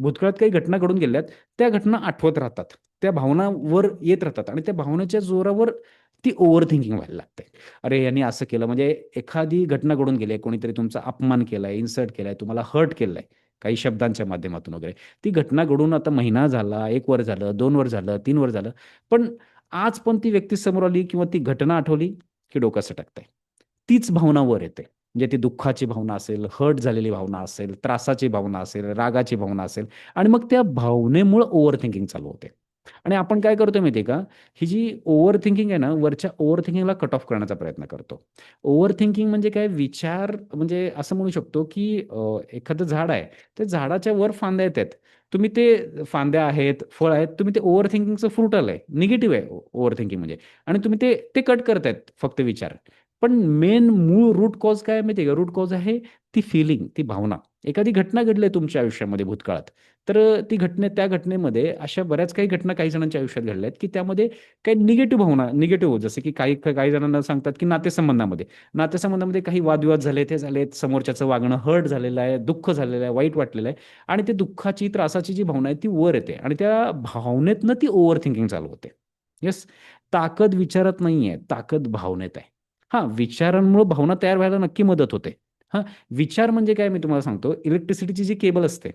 भूतकाळात काही घटना घडून गेल्यात, त्या घटना आठवत राहतात. त्या भावना वर येत राहतात आणि त्या भावनेच्या जोरावर ती ओव्हर थिंकिंग व्हायला लागते. अरे यांनी असं केलं, म्हणजे एखादी घटना घडून गेली आहे, कोणीतरी तुमचा अपमान केलाय, इन्सल्ट केलाय, तुम्हाला हर्ट केलंय काही शब्दांच्या माध्यमातून वगैरे. ती घटना घडून आता महिना झाला, 1 वर्ष झालं, 2 वर्ष झालं, 3 वर्ष झालं, पण आज पण ती व्यक्ती समोर आली किंवा ती घटना आठवली की डोकं सटकतंय. तीच भावना वर येते. म्हणजे ती दुःखाची भावना असेल, हर्ट झालेली भावना असेल, त्रासाची भावना असेल, रागाची भावना असेल, आणि मग त्या भावनेमुळे ओव्हर थिंकिंग चालू होते. आणि आपण काय करतो माहितीये का, ही जी ओव्हर थिंकिंग आहे ना, वरच्या ओव्हर थिंकिंगला कट ऑफ करण्याचा प्रयत्न करतो. ओव्हर थिंकिंग म्हणजे काय, विचार म्हणजे असं म्हणू शकतो की एखादं झाड आहे, त्या झाडाच्या वर फांद्या येतात. तुम्ही ते फांद्या आहेत, फळ आहेत, तुम्ही ते ओव्हर थिंकिंगचं फ्रूट आलंय, निगेटिव्ह आहे ओव्हर थिंकिंग म्हणजे. आणि तुम्ही ते ते कट करतायत फक्त विचार. पण मेन मूळ रूट कॉज काय माहितीये का, रूट कॉज आहे ती फिलिंग, ती भावना. एखादी घटना घडली आहे तुमच्या आयुष्यामध्ये भूतकाळात, तर ती त्या घटनेमध्ये अशा बऱ्याच काही घटना काही जणांच्या आयुष्यात घडल्या आहेत की त्यामध्ये काही निगेटिव्ह भावना, निगेटिव्ह, जसं की काही काही जणांना सांगतात की नातेसंबंधामध्ये काही वादविवाद झाले, ते झालेत, समोरच्याचं वागणं हर्ट झालेलं आहे, दुःख झालेलं आहे, वाईट वाटलेलं आहे. आणि ते दुःखाची, त्रासाची जी भावना आहे ती वर येते आणि त्या भावनेतनं ती ओव्हर थिंकिंग चालू होते. येस. ताकद विचारात नाहीये, ताकद भावनेत आहे. हा, विचारांमुळे भावना तयार व्हायला नक्की मदत होते. हा, विचार म्हणजे काय मी तुम्हाला सांगतो, इलेक्ट्रिसिटीची जी केबल असते,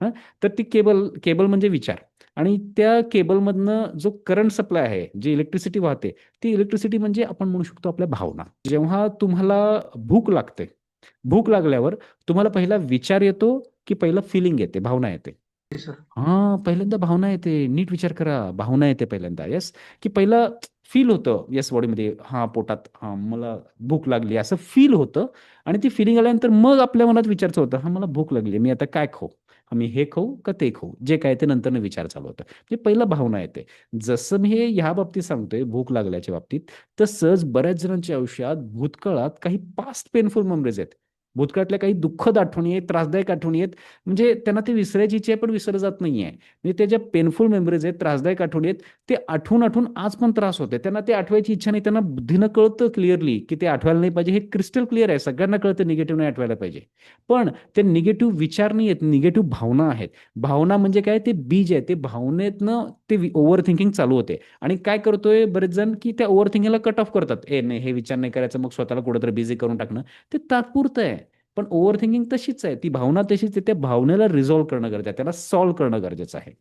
हा, तर ती केबल केबल म्हणजे विचार. आणि त्या केबलमधनं जो करंट सप्लाय आहे, जी इलेक्ट्रिसिटी वाहते, ती इलेक्ट्रिसिटी म्हणजे आपण म्हणू शकतो आपल्या भावना. जेव्हा तुम्हाला भूक लागते, भूक लागल्यावर तुम्हाला पहिला विचार येतो की पहिला फिलिंग येते, भावना येते? सर. हां, पहिल्यांदा भावना येते. नीट विचार करा. भावना येते पहिल्यांदा. येस. की पहिलं फील होतं. येस, बॉडीमध्ये. हां, पोटात. हां, मला भूक लागली असं फील होतं. आणि ती फीलिंग आल्यानंतर मग आपल्या मनात विचारचं होतं, हां, मला भूक लागली. मी आता काय खाऊ? मी हे खाऊ का ते खाऊ? जे काय ते नंतरनं विचार चालू होतं. म्हणजे पहिला भावना येते. जसं मी हे ह्या बाबतीत सांगतोय, भूक लागल्याच्या बाबतीत, तसंच बऱ्याच जणांच्या आयुष्यात भूतकाळात काही पास्ट पेनफुल मेमरीज आहेत. भूतकाळातल्या काही दुःखद आठवणी आहेत, त्रासदायक आठवणी आहेत. म्हणजे त्यांना ते विसरायची इच्छा आहे, पण विसरलं जात नाहीये. म्हणजे त्या ज्या पेनफुल मेमरीज आहेत, त्रासदायक आठवणी आहेत, ते आठवून आठवून आज पण त्रास होते. त्यांना ते आठवायची इच्छा नाही. त्यांना बुद्धीनं कळतं क्लिअरली की ते आठवायला नाही पाहिजे. हे क्रिस्टल क्लिअर आहे. सगळ्यांना कळतं निगेटिव्ह नाही आठवायला पाहिजे. पण ते निगेटिव्ह विचार नाही आहेत, निगेटिव्ह भावना आहेत. भावना म्हणजे काय, ते बीज आहे. ते भावनेतनं ते ओव्हर थिंकिंग चालू होते. आणि काय करतोय बरेच जण, की त्या ओव्हर थिंकिंगला कट ऑफ करतात. नाही, हे विचार नाही करायचं, मग स्वतःला कुठेतरी बिझी करून टाकणं. ते तात्पुरतं आहे. पण ओव्हर थिंकिंग तशीच आहे, ती भावना तशीच आहे. त्या भावनेला रिझॉल्व्ह करणं गरजेचं आहे, त्याला सॉल्व्ह करणं गरजेचं आहे.